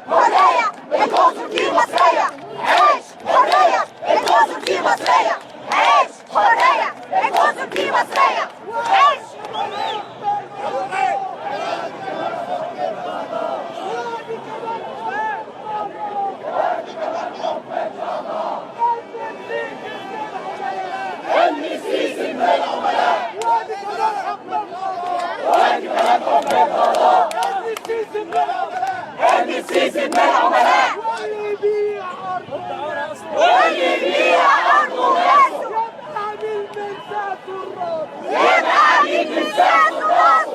حرية الجزر دي مصرية. عيش حرية الجزر دي مصرية. عيش حرية الجزر دي مصرية. عيش السيسي من العملاء. وادي كمان حكم القضاء. السيسي من العملاء. واللي يبيع أرضه وناسه يبقى عميل من ذات الراس.